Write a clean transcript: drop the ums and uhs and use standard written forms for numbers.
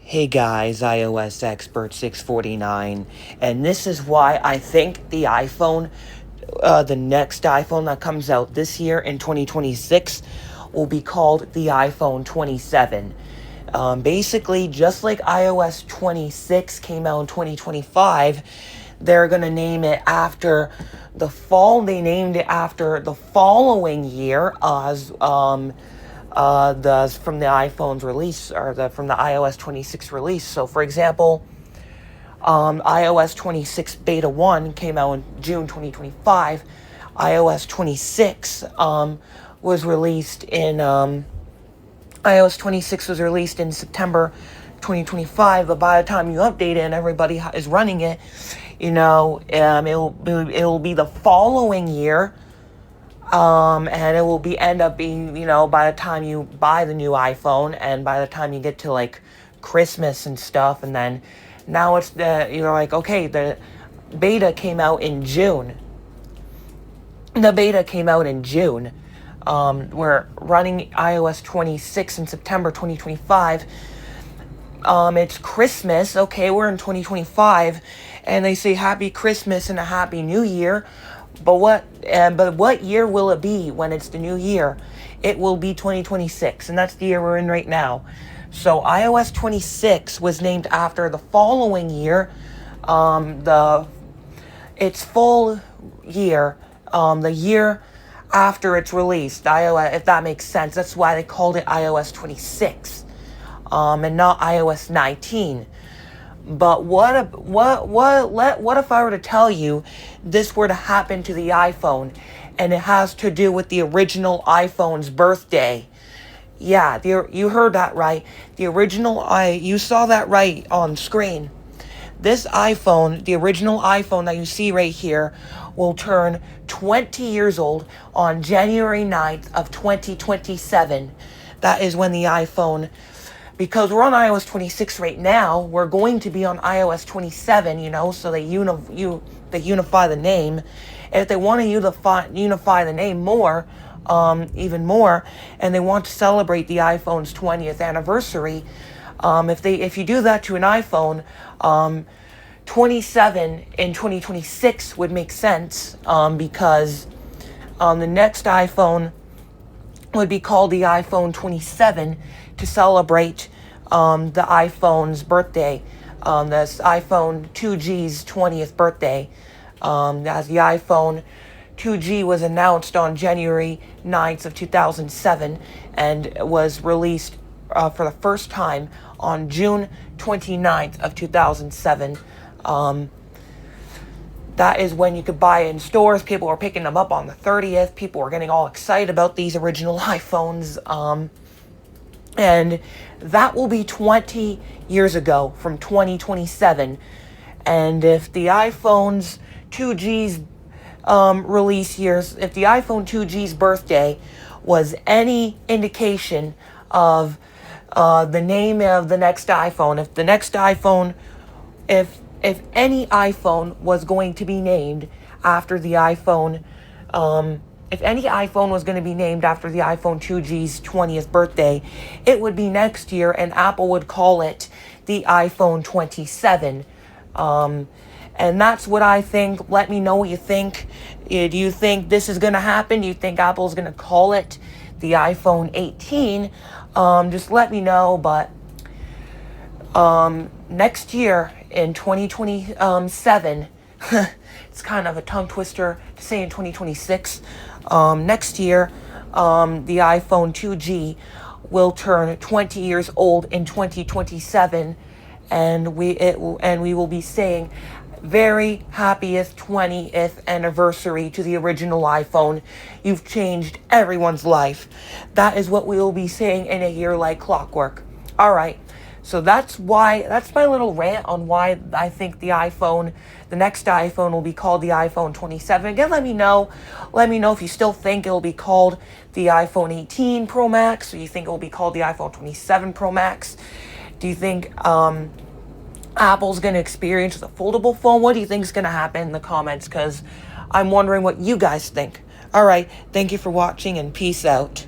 Hey guys, iOS Expert 649, and this is why I think the next iPhone that comes out this year in 2026 will be called the iPhone 27. Basically, just like iOS 26 came out in 2025, they're going to name it after they named it after the following year as, from the iPhone's release, or from the iOS 26 release. So, for example, iOS 26 Beta 1 came out in June 2025. iOS 26 was released in iOS 26 was released in September 2025. But by the time you update it and everybody is running it, it'll be the following year. And it will end up being, by the time you buy the new iPhone and by the time you get to like Christmas and stuff, and then now it's the beta came out in June. We're running iOS 26 in September 2025. It's Christmas. Okay, we're in 2025, and they say Happy Christmas and a Happy New Year. But what year will it be when it's the new year? It will be 2026, and that's the year we're in right now. So iOS 26 was named after the following year, its full year, the year after it's released. iOS, if that makes sense. That's why they called it iOS 26, and not iOS 19. But what if I were to tell you this were to happen to the iPhone, and it has to do with the original iPhone's birthday? Yeah, you heard that right. You saw that right on screen. This iPhone, the original iPhone that you see right here, will turn 20 years old on January 9th of 2027. That is when the iPhone... Because we're on iOS 26 right now, we're going to be on iOS 27, so they unify the name. And if they want to unify the name more, even more, and they want to celebrate the iPhone's 20th anniversary, if you do that to an iPhone, 27 in 2026 would make sense, because the next iPhone would be called the iPhone 27 to celebrate the iPhone's birthday, this iPhone 2G's 20th birthday, as the iPhone 2G was announced on January 9th of 2007 and was released for the first time on June 29th of 2007. That is when you could buy it in stores. People were picking them up on the 30th. People were getting all excited about these original iPhones. And that will be 20 years ago from 2027. And if the iPhone's 2G's release years, if the iPhone 2G's birthday was any indication of the name of the next iPhone, if any iPhone was going to be named after the iPhone, if any iPhone was going to be named after the iPhone 2G's 20th birthday, it would be next year, and Apple would call it the iPhone 27. And that's what I think. Let me know what you think. Do you think this is going to happen? Do you think Apple's going to call it the iPhone 18? Just let me know. But next year in 2027, it's kind of a tongue twister to say in 2026. Next year, the iPhone 2G will turn 20 years old in 2027, and we will be saying very happiest 20th anniversary to the original iPhone. You've changed everyone's life. That is what we will be saying in a year like clockwork. All right. So that's my little rant on why I think the next iPhone will be called the iPhone 27. Again, let me know if you still think it'll be called the iPhone 18 Pro Max, or you think it will be called the iPhone 27 Pro Max. Do you think Apple's going to experience with a foldable phone? What do you think is going to happen in the comments? Because I'm wondering what you guys think. All right, thank you for watching, and peace out.